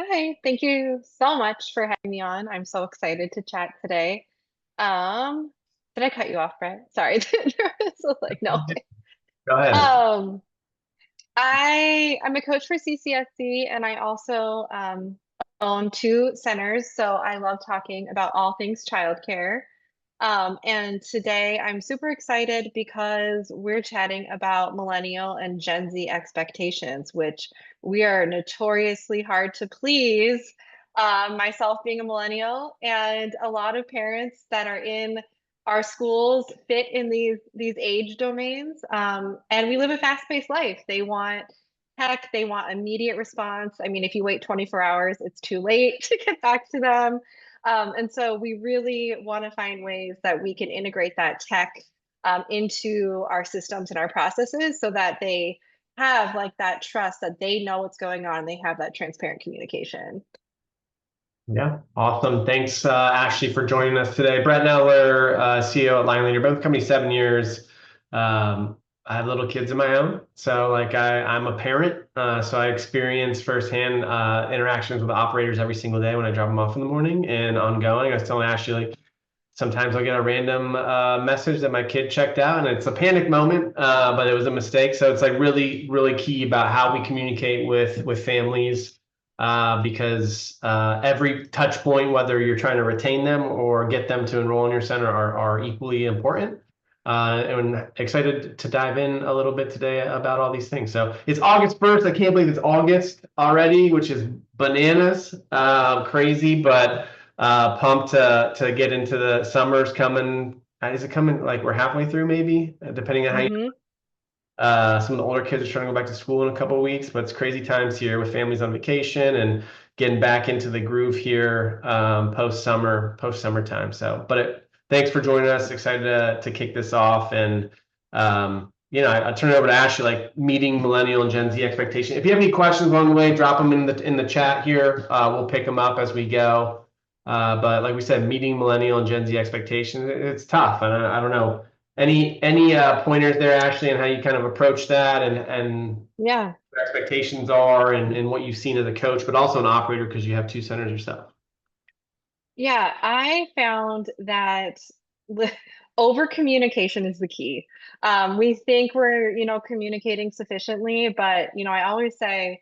Hi, thank you so much for having me on. I'm so excited to chat today. Um, did I cut you off, Brett? Sorry. So like, no. Go ahead. Um, I'm a coach for CCSC and I also own two centers, so I love talking about all things childcare. And today I'm super excited because we're chatting about Millennial and Gen Z expectations, which we are notoriously hard to please. Myself being a millennial, and a lot of parents that are in our schools fit in these age domains. And we live a fast-paced life. They want tech, they want immediate response. I mean, if you wait 24 hours, it's too late to get back to them. And so we really want to find ways that we can integrate that tech into our systems and our processes so that they have like that trust that they know what's going on. They have that transparent communication. Yeah, awesome. Thanks, Ashley, for joining us today. Brett Neller, CEO at Line Leader, both company 7 years. I have little kids of my own, so I'm a parent, so I experience firsthand interactions with operators every single day when I drop them off in the morning and ongoing. I was telling Ashley, like, sometimes I'll get a random message that my kid checked out, and it's a panic moment, but it was a mistake. So it's like really, really key about how we communicate with families, because every touch point, whether you're trying to retain them or get them to enroll in your center, are equally important. And excited to dive in a little bit today about all these things. So it's August 1st. I can't believe it's August already, which is bananas, crazy, but pumped to get into the summer's coming. Is it coming? Like we're halfway through, maybe, depending on how you. Hmm. Some of the older kids are trying to go back to school in a couple of weeks, but it's crazy times here with families on vacation and getting back into the groove here, post summertime. So, thanks for joining us. Excited to kick this off. And I turn it over to Ashley, like meeting millennial and Gen Z expectation. If you have any questions along the way, drop them in the chat here. We'll pick them up as we go. But like we said, meeting millennial and Gen Z expectations, it's tough. And I don't know. Any pointers there, Ashley, on how you kind of approach that and Yeah. what expectations are and what you've seen as a coach, but also an operator because you have two centers yourself. Yeah, I found that over communication is the key. We think we're, communicating sufficiently, but, I always say,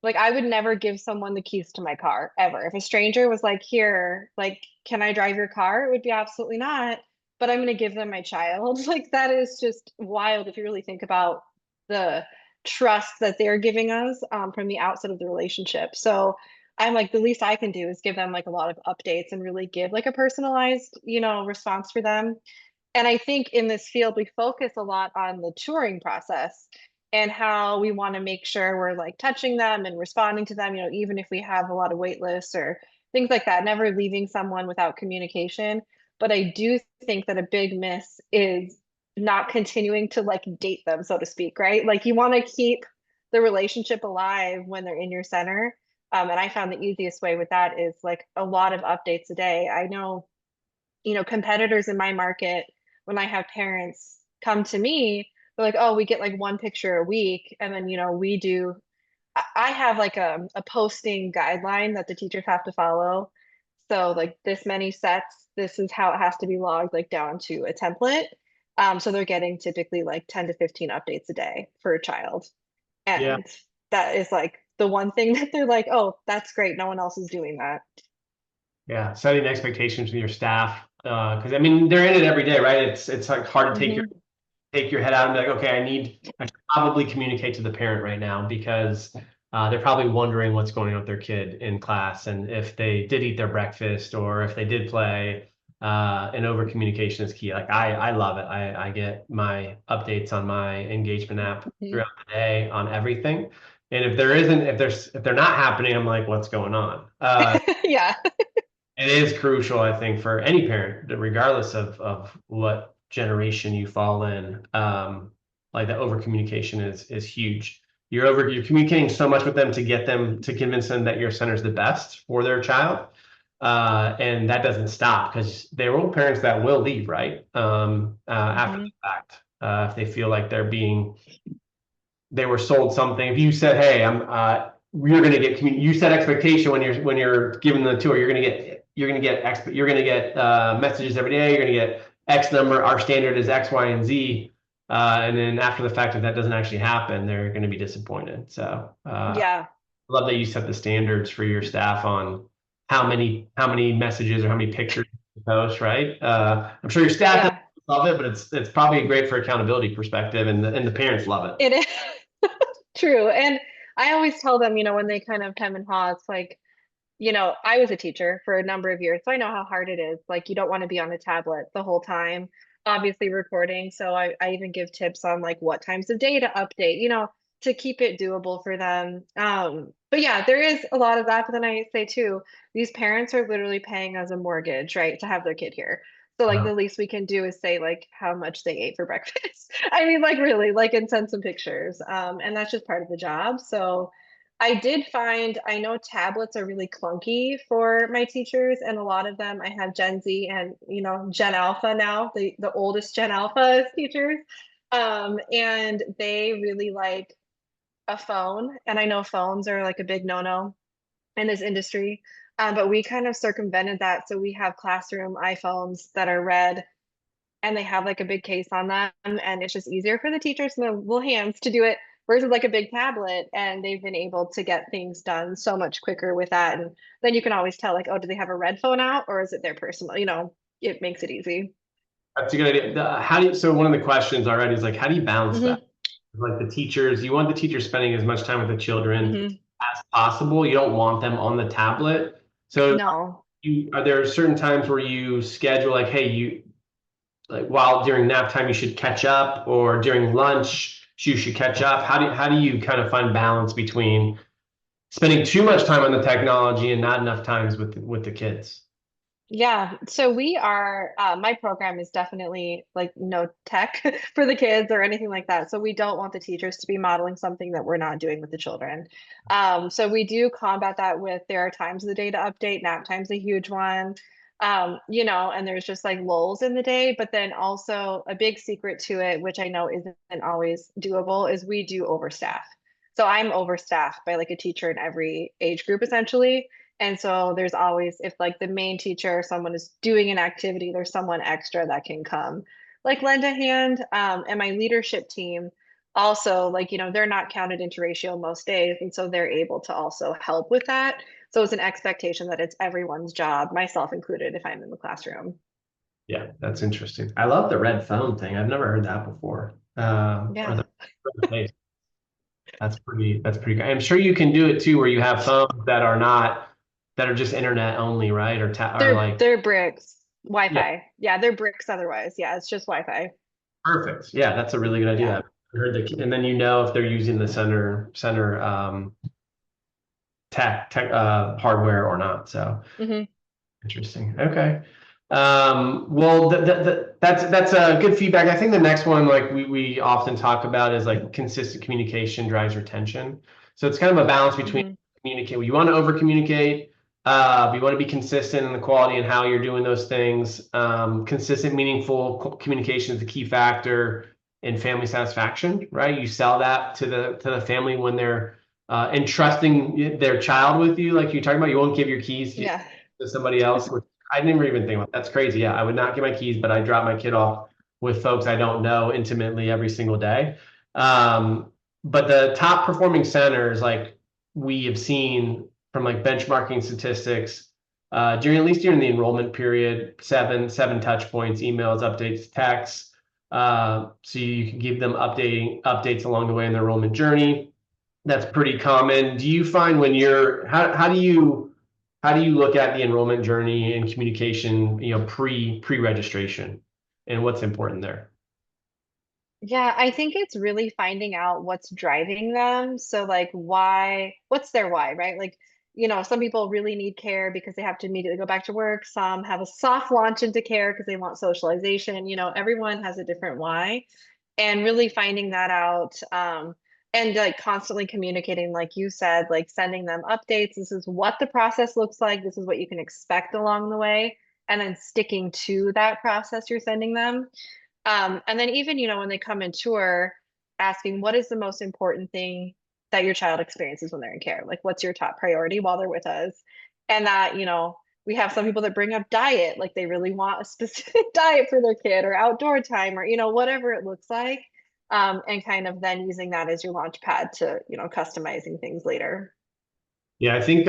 like, I would never give someone the keys to my car ever. If a stranger was like, here, like, can I drive your car? It would be absolutely not, but I'm going to give them my child. Like, that is just wild if you really think about the trust that they're giving us from the outset of the relationship. So I'm like, the least I can do is give them like a lot of updates and really give like a personalized, response for them. And I think in this field, we focus a lot on the touring process and how we want to make sure we're like touching them and responding to them, even if we have a lot of wait lists or things like that, never leaving someone without communication. But I do think that a big miss is not continuing to like date them, so to speak, right? Like you want to keep the relationship alive when they're in your center. And I found the easiest way with that is like a lot of updates a day. I know, competitors in my market, when I have parents come to me, they're like, oh, we get like one picture a week. And then, we do, I have like a posting guideline that the teachers have to follow. So like this many sets, this is how it has to be logged, like down to a template. So they're getting typically like 10 to 15 updates a day for a child. Yeah. And that is like the one thing that they're like, oh, that's great. No one else is doing that. Yeah. Setting expectations with your staff. Because I mean they're in it every day, right? It's like hard to Hmm. take your head out and be like, okay, I should probably communicate to the parent right now because they're probably wondering what's going on with their kid in class and if they did eat their breakfast or if they did play. And over communication is key. Like I love it. I get my updates on my engagement app throughout the day on everything. And if there isn't, if they're not happening, I'm like, what's going on? Yeah. It is crucial, I think, for any parent, regardless of what generation you fall in. Like the over communication is huge. You're communicating so much with them to get them to convince them that your center is the best for their child, and that doesn't stop because there are parents that will leave, right? After Hmm. the fact, if they feel like they were sold something. If you said, "Hey, you're going to get you set expectation when you're giving the tour. You're going to get messages every day. You're going to get X number. Our standard is X, Y, and Z. And then after the fact, if that doesn't actually happen, they're going to be disappointed. So Yeah. love that you set the standards for your staff on how many messages or how many pictures you post, right? I'm sure your staff doesn't Yeah. love it, but it's probably great for accountability perspective, and the parents love it. It is true. And I always tell them, when they kind of come and pause, like, I was a teacher for a number of years, so I know how hard it is. Like, you don't want to be on a tablet the whole time, obviously recording. So I even give tips on like what times of day to update, to keep it doable for them. But yeah, there is a lot of that. But then I say too, these parents are literally paying us a mortgage, right, to have their kid here. So like Uh, the least we can do is say like how much they ate for breakfast. I mean, like really, like and send some pictures. And that's just part of the job. So I did find, I know tablets are really clunky for my teachers, and a lot of them, I have Gen Z and, Gen Alpha now, the oldest Gen Alpha as teachers. And they really like a phone. And I know phones are like a big no-no in this industry. But we kind of circumvented that. So we have classroom iPhones that are red and they have like a big case on them, and it's just easier for the teachers and the little hands to do it versus like a big tablet, and they've been able to get things done so much quicker with that. And then you can always tell like, oh, do they have a red phone out or is it their personal, it makes it easy. that's a good idea. How do you, so one of the questions already is like, how do you balance that? Hmm. Like the teachers, you want the teachers spending as much time with the children Hmm. as possible. You don't want them on the tablet. So No. are there certain times where you schedule like, hey, like while during nap time you should catch up, or during lunch you should catch up? How do you kind of find balance between spending too much time on the technology and not enough times with the kids? Yeah, so we are, my program is definitely like no tech for the kids or anything like that. So we don't want the teachers to be modeling something that we're not doing with the children. So we do combat that with, there are times of the day to update, nap time's a huge one. And there's just like lulls in the day, but then also a big secret to it, which I know isn't always doable, is we do overstaff. So I'm overstaffed by like a teacher in every age group essentially. And so there's always, if like the main teacher or someone is doing an activity, there's someone extra that can come, like lend a hand. And my leadership team also, like, they're not counted into ratio most days. And so they're able to also help with that. So it's an expectation that it's everyone's job, myself included, if I'm in the classroom. Yeah, that's interesting. I love the red phone thing. I've never heard that before. Or Yeah. the face. That's pretty good. I'm sure you can do it too, where you have phones that are not that are just internet only, right? Or like, They're bricks, yeah, Wi-Fi. Yeah, they're bricks otherwise. Yeah, it's just Wi-Fi. perfect. Yeah, that's a really good idea. Yeah. I heard and then you know if they're using the center tech hardware or not. So Hmm. interesting. Okay. Well, that's a good feedback. I think the next one, like we often talk about, is like consistent communication drives retention. So it's kind of a balance between Hmm. communicate. You want to over communicate, but you want to be consistent in the quality and how you're doing those things. Consistent, meaningful communication is the key factor in family satisfaction, right? You sell that to the family when they're entrusting their child with you, like you're talking about. You won't give your keys Yeah. to somebody else. I never even think about that's crazy. Yeah, I would not get my keys, but I drop my kid off with folks I don't know intimately every single day. But the top performing centers, like we have seen from like benchmarking statistics, during at least during the enrollment period, seven touch points, emails, updates, texts. So you can give them updates along the way in the enrollment journey. That's pretty common. Do you find when you're how do you look at the enrollment journey and communication, pre-registration, and what's important there? Yeah, I think it's really finding out what's driving them. So, like, what's their why, right? Like, some people really need care because they have to immediately go back to work. Some have a soft launch into care because they want socialization. Everyone has a different why. And really finding that out. And like constantly communicating, like you said, like sending them updates. This is what the process looks like. This is what you can expect along the way. And then sticking to that process you're sending them. And then even, when they come and tour, asking what is the most important thing that your child experiences when they're in care. Like, what's your top priority while they're with us? And that, we have some people that bring up diet, like they really want a specific diet for their kid or outdoor time or, whatever it looks like. And kind of then using that as your launch pad to, customizing things later. Yeah, I think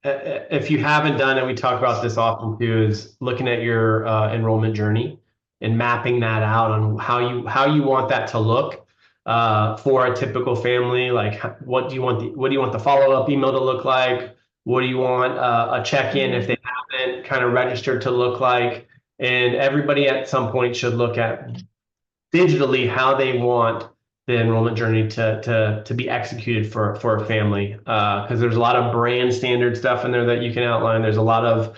if you haven't done it, we talk about this often too, is looking at your enrollment journey and mapping that out on how you want that to look for a typical family. Like, what do you want the follow-up email to look like? What do you want a check-in if Hmm. they haven't kind of registered to look like? And everybody at some point should look at digitally how they want the enrollment journey to be executed for a family, because there's a lot of brand standard stuff in there that you can outline. There's a lot of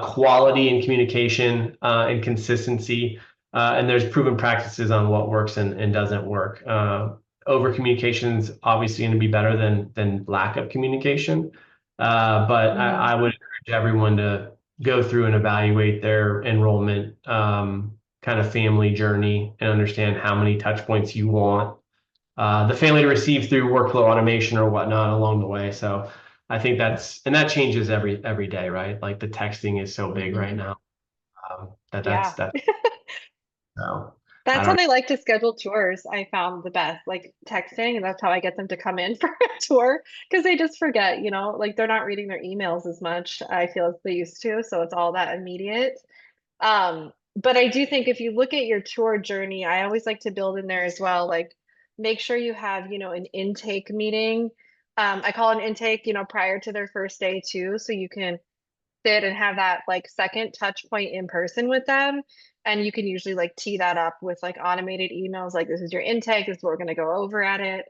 quality and communication and consistency, and there's proven practices on what works and doesn't work. Over communication is obviously going to be better than lack of communication, but Hmm. I would encourage everyone to go through and evaluate their enrollment kind of family journey and understand how many touch points you want the family to receive through workflow automation or whatnot along the way. So I think that changes every day, right? Like the texting is so big right Hmm. now. Yeah. That's so I That's how don't. they like to schedule tours. I found the best, like texting, and that's how I get them to come in for a tour because they just forget, like they're not reading their emails as much, I feel, as they used to. So it's all that immediate. But I do think if you look at your tour journey, I always like to build in there as well, like make sure you have, an intake meeting. I call an intake, prior to their first day too, so you can sit and have that like second touch point in person with them. And you can usually like tee that up with like automated emails, like this is your intake, this is what we're going to go over at it.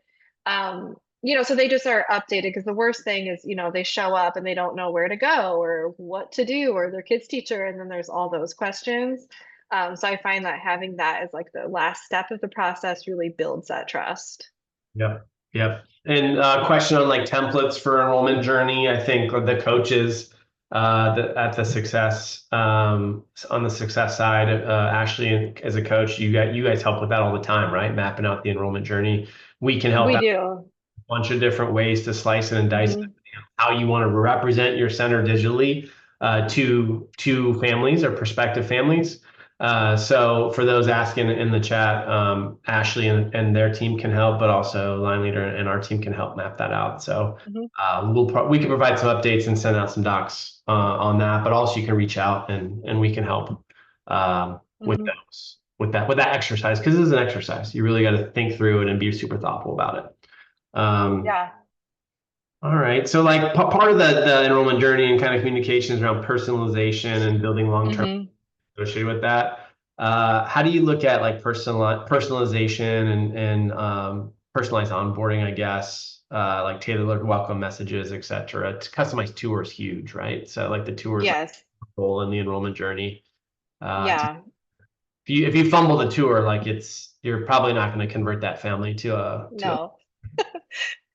So they just are updated because the worst thing is, they show up and they don't know where to go or what to do or their kid's teacher. And then there's all those questions. So I find that having that as like the last step of the process really builds that trust. Yep. Yep. And question on like templates for enrollment journey. I think the coaches at the success on the success side, Ashley, as a coach, you guys help with that all the time, right? Mapping out the enrollment journey. We can help We out do. a bunch of different ways to slice it and dice it, Hmm. how you want to represent your center digitally to families or prospective families. So for those asking in the chat, Ashley and their team can help, but also line leader and our team can help map that out. So Hmm. we can provide some updates and send out some docs on that, but also you can reach out and we can help with Hmm. those with that exercise, because this is an exercise. You really got to think through it and be super thoughtful about it. Um, Yeah. all right. So like part of the enrollment journey and kind of communications around personalization and building long-term Hmm. associated with that. How do you look at like personalization and personalized onboarding, I guess, like tailored welcome messages, et cetera? Customized tour is huge, right? So like the tours like Yes. role in the enrollment journey. Yeah. If you fumble the tour, like you're probably not going to convert that family to a. No.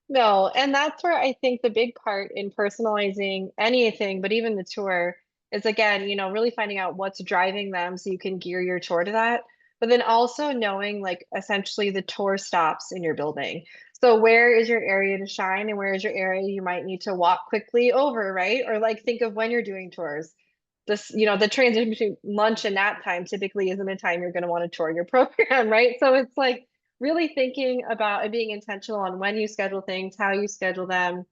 No, and that's where I think the big part in personalizing anything, but even the tour, is again, really finding out what's driving them so you can gear your tour to that. But then also knowing like essentially the tour stops in your building. So where is your area to shine and where is your area you might need to walk quickly over, right? Or like think of when you're doing tours. The transition between lunch and nap time typically isn't a time you're going to want to tour your program, right? So it's like really thinking about and being intentional on when you schedule things, how you schedule them,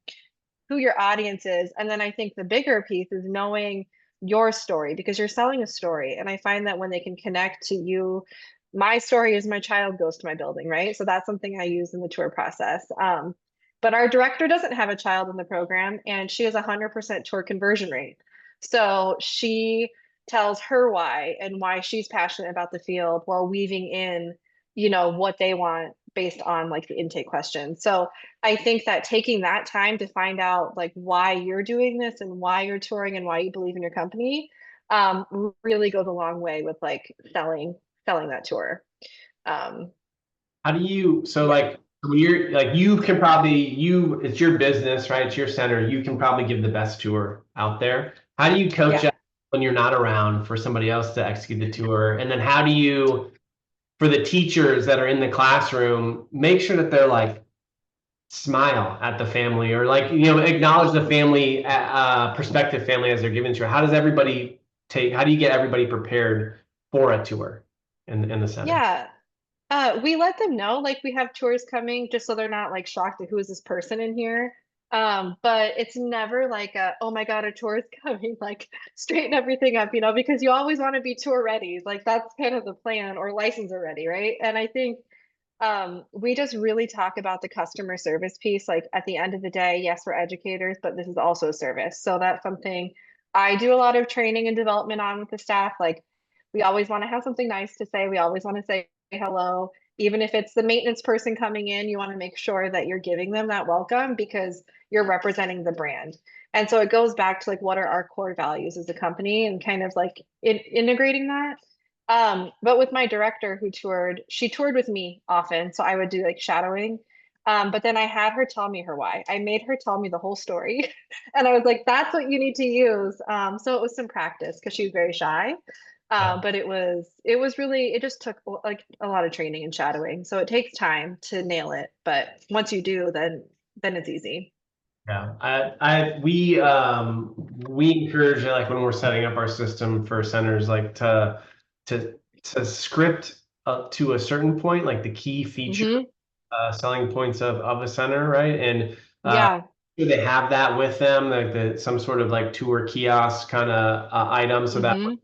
who your audience is. And then I think the bigger piece is knowing your story because you're selling a story. And I find that when they can connect to you, my story is my child goes to my building, right? So that's something I use in the tour process. But our director doesn't have a child in the program and she has 100% tour conversion rate. So she tells her why and why she's passionate about the field while weaving in, what they want based on like the intake questions. So I think that taking that time to find out like why you're doing this and why you're touring and why you believe in your company really goes a long way with like selling that tour. Um, How do you, so yeah, like, when you're like, it's your business, right? It's your center. You can probably give the best tour out there. How do you coach yeah. up when you're not around for somebody else to execute the tour? And then how do you, for the teachers that are in the classroom, make sure that they're like smile at the family, or like, acknowledge the family, prospective family as they're given to you? How does everybody how do you get everybody prepared for a tour in the center? Yeah. We let them know like we have tours coming just so they're not like shocked at who is this person in here. But it's never like oh my God, a tour is coming, like straighten everything up, because you always want to be tour ready. Like that's kind of the plan or licensor ready, right? And I think we just really talk about the customer service piece. Like at the end of the day, yes, we're educators, but this is also a service. So that's something I do a lot of training and development on with the staff. Like we always want to have something nice to say. We always want to say hello. Even if it's the maintenance person coming in, you want to make sure that you're giving them that welcome because you're representing the brand. And so it goes back to like what are our core values as a company and kind of like integrating that. But with my director who toured, she toured with me often, so I would do like shadowing. But then I had her tell me her why. I made her tell me the whole story, and I was like, "That's what you need to use." So it was some practice because she was very shy. But it was really it just took like a lot of training and shadowing. So it takes time to nail it, but once you do, then it's easy. Yeah, we encourage, like, when we're setting up our system for centers, like to script up to a certain point, like the key feature, Hmm. selling points of a center, right? And uh, Yeah. they have that with them, like some sort of like tour kiosk kind of item, so that Hmm.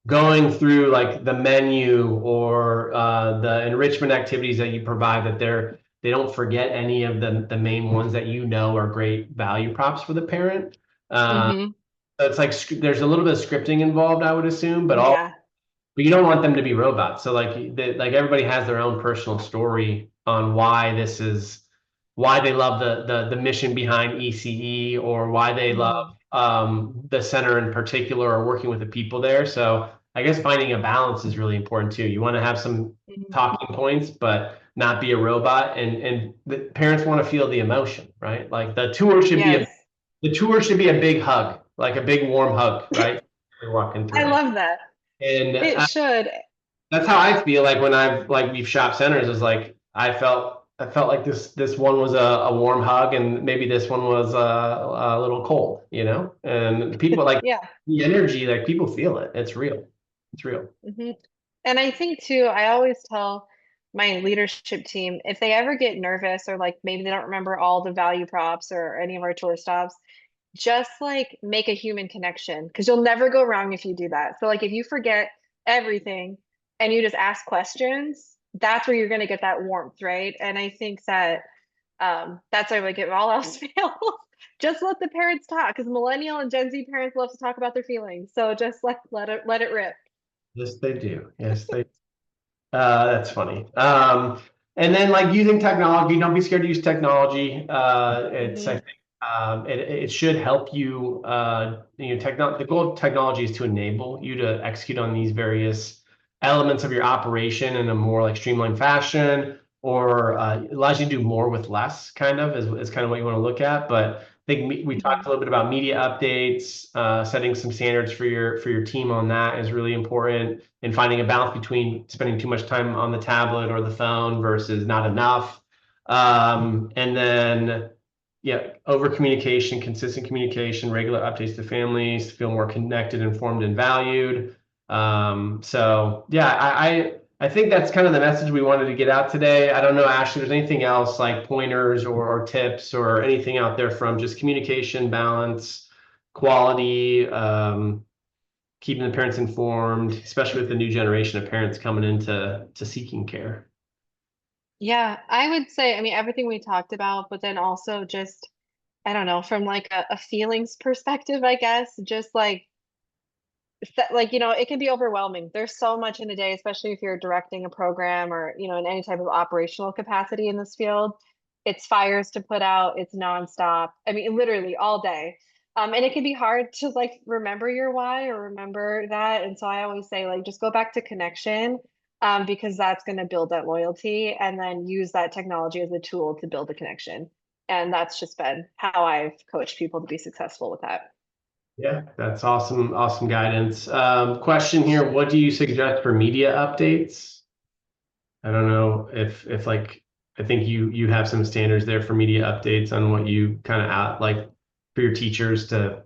going through like the menu or the enrichment activities that you provide, that they don't forget any of the main ones that are great value props for the parent. Uh, Hmm. so it's like there's a little bit of scripting involved, I would assume, Yeah. but you don't want them to be robots. So like everybody has their own personal story on why they love the mission behind ECE, or why they love Hmm. the center in particular, or working with the people there. So I guess finding a balance is really important too. You want to have some Hmm. talking points, but not be a robot. And the parents want to feel the emotion, right? Like Yes. the tour should be a big hug, like a big warm hug, right? You're walking I through it. love that. And It should. that's how I feel like when we've shopped centers, is like I felt like this one was a warm hug, and maybe this one was a little cold, and people like Yeah. the energy, like people feel it. It's real. It's real. Hmm. And I think too, I always tell my leadership team if they ever get nervous or like maybe they don't remember all the value props or any of our tour stops, just like make a human connection because you'll never go wrong if you do that. So like if you forget everything and you just ask questions, that's where you're going to get that warmth, right? And I think that that's why like if all else fails, just let the parents talk because millennial and Gen Z parents love to talk about their feelings. So just let it rip. Yes, they do. Yes, they. That's funny. And then, like, using technology, don't be scared to use technology. I Hmm. think, it should help you. The goal of technology is to enable you to execute on these various elements of your operation in a more like streamlined fashion, or allows you to do more with less. Kind of is kind of what you want to look at. But I think we talked a Hmm. little bit about media updates, setting some standards for your team on that is really important, and finding a balance between spending too much time on the tablet or the phone versus not enough. And then, yeah, over communication, consistent communication, regular updates to families to feel more connected, informed, and valued. So yeah, I think that's kind of the message we wanted to get out today. I don't know, Ashley, if there's anything else like pointers or tips or anything out there from just communication, balance, quality, keeping the parents informed, especially with the new generation of parents coming into seeking care. Yeah, I would say, I mean, everything we talked about, but then also just, I don't know, from like a feelings perspective, I guess, just like, it can be overwhelming. There's so much in a day, especially if you're directing a program or, in any type of operational capacity in this field. It's fires to put out, it's nonstop. I mean, literally all day. And it can be hard to like remember your why or remember that. And so I always say, like, just go back to connection, because that's going to build that loyalty and then use that technology as a tool to build a connection. And that's just been how I've coached people to be successful with that. Yeah, that's awesome. Awesome guidance. Question here: what do you suggest for media updates? I don't know if like I think you have some standards there for media updates on what you kind of like for your teachers to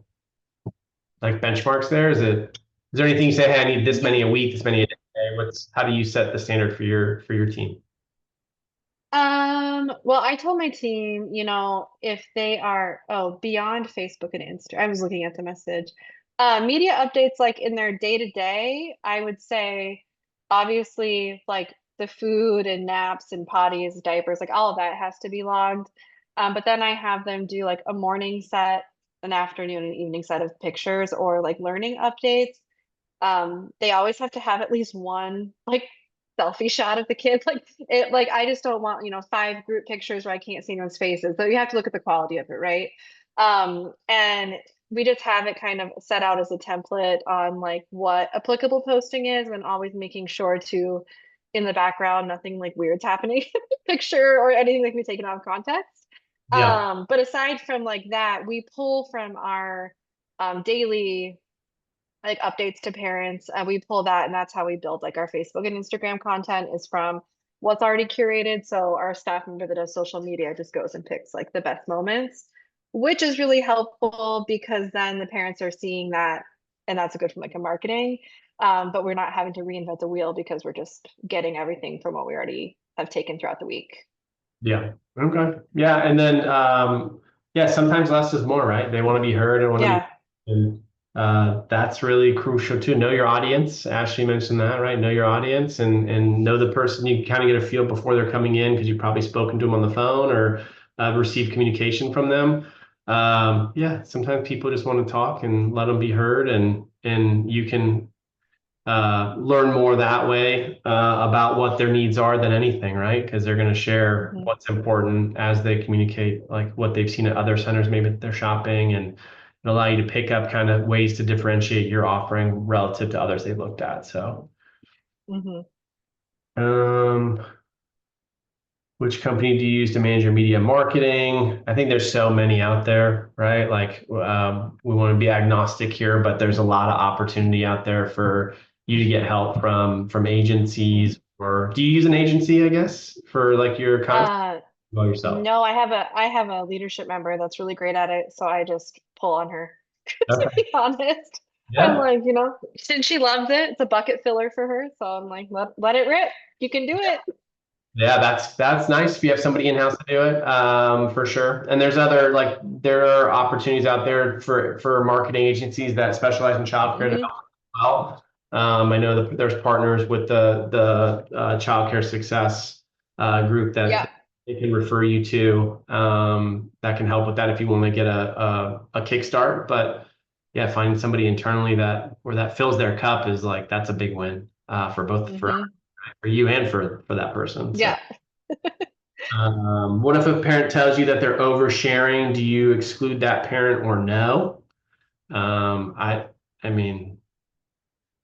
like benchmarks there. Is there anything you say, hey, I need this many a week, this many a day? How do you set the standard for your team? Well, I told my team, if they are, beyond Facebook and Insta, I was looking at the message. Media updates like in their day to day, I would say obviously like the food and naps and potties, diapers, like all of that has to be logged. But then I have them do like a morning set, an afternoon and evening set of pictures or like learning updates. They always have to have at least one like selfie shot of the kids. Like I just don't want, five group pictures where I can't see anyone's faces. So you have to look at the quality of it, right? And we just have it kind of set out as a template on like what applicable posting is and always making sure to in the background, nothing like weird's happening in the picture or anything that can be taken out of context. Yeah. But aside from like that, we pull from our daily like updates to parents. We pull that, and that's how we build like our Facebook and Instagram content is from what's already curated. So our staff member that does social media just goes and picks like the best moments, which is really helpful because then the parents are seeing that, and that's good from like a marketing. But we're not having to reinvent the wheel because we're just getting everything from what we already have taken throughout the week. Yeah. Okay. Yeah. And then, yeah, sometimes less is more, right? They want to be heard and want to be, Yeah. and that's really crucial too. Know your audience. Ashley mentioned that, right? Know your audience and know the person. You kind of get a feel before they're coming in because you've probably spoken to them on the phone or received communication from them. Yeah, sometimes people just want to talk and let them be heard, and you can learn more that way about what their needs are than anything, right? Because they're going to share Mhm. what's important as they communicate, like what they've seen at other centers, maybe they're shopping, and it'll allow you to pick up kind of ways to differentiate your offering relative to others they've looked at. So, Mhm. um, which company do you use to manage your media marketing? I think there's so many out there, right? Like we want to be agnostic here, but there's a lot of opportunity out there for you to get help from agencies. Or do you use an agency, I guess, for like your content Uh, about yourself? no, I have a leadership member that's really great at it, so I just pull on her. To Okay. be honest, I'm Yeah. like, she loves it. It's a bucket filler for her, so I'm like, let it rip. You can do it. Yeah, that's nice if you have somebody in-house to do it, for sure. And there's other like there are opportunities out there for marketing agencies that specialize in childcare to Hmm. help as well. I know that there's partners with the childcare success group Yeah. that they can refer you to that can help with that if you want to get a kickstart. But yeah, finding somebody internally that where that fills their cup is like that's a big win for both Hmm. for you and for that person. So. Yeah. What if a parent tells you that they're oversharing? Do you exclude that parent or no? I mean,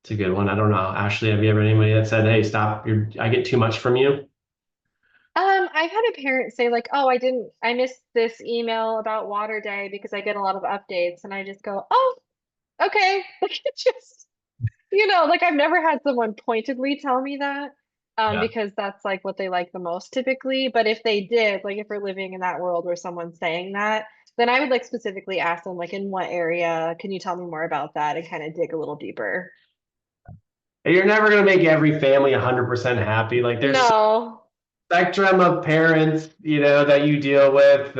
it's a good one. I don't know. Ashley, have you ever anybody that said, "Hey, stop! I get too much from you"? I've had a parent say like, "Oh, I missed this email about Water Day because I get a lot of updates," and I just go, "Oh, okay." Like it's just like I've never had someone pointedly tell me that, Yeah. because that's like what they like the most typically. But if they did, like if we're living in that world where someone's saying that, then I would like specifically ask them, like, in what area? Can you tell me more about that and kind of dig a little deeper? And you're never gonna make every family 100% happy. Like there's No. spectrum of parents, that you deal with.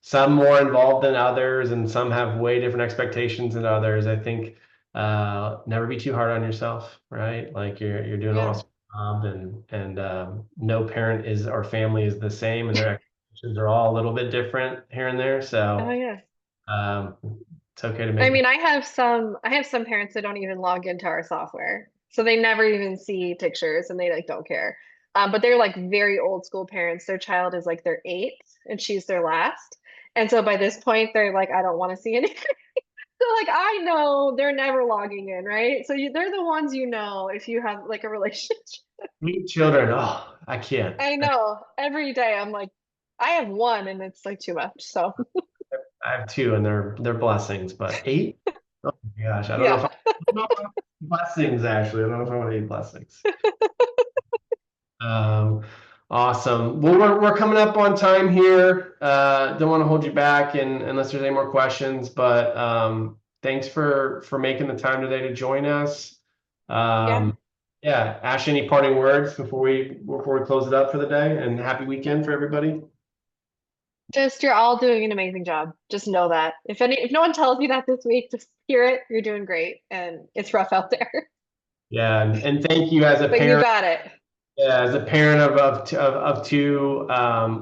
Some more involved than others, and some have way different expectations than others. I think never be too hard on yourself, right? Like you're doing an Yeah. awesome job, and no parent is or family is the same, and their expectations are all a little bit different here and there. Oh So yeah. um, it's okay to I make. mean, I have some parents that don't even log into our software. So they never even see pictures and they like don't care. But they're like very old school parents. Their child is like their eighth and she's their last. And so by this point, they're like, I don't want to see anything. So like I know they're never logging in, right? So they're the ones if you have like a relationship. Meet children. Oh, I can't. I know every day I'm like, I have one and it's like too much. So I have two, and they're blessings, but eight. Oh my gosh, I don't know if yeah. I don't know if I blessings actually. I don't know if I want to eat blessings. Um, Awesome. Well, we're coming up on time here. Don't want to hold you back unless there's any more questions, but thanks for making the time today to join us. Yeah. Yeah, Ash, any parting words before we close it up for the day? And happy weekend for everybody. Just you're all doing an amazing job. Just know that. If no one tells you that this week, just hear it. You're doing great. And it's rough out there. Yeah, and thank you as a But you parent. got it. Yeah, as a parent of two,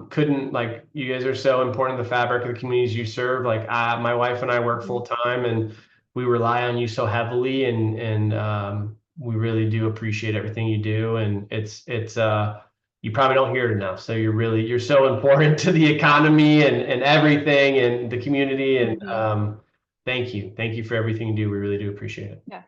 couldn't like you guys are so important to the fabric of the communities you serve. Like my wife and I work full Mhm. time, and we rely on you so heavily, and we really do appreciate everything you do. And it's you probably don't hear it enough. So you're so important to the economy and everything and the community. And Mhm. thank you for everything you do. We really do appreciate it. Yeah.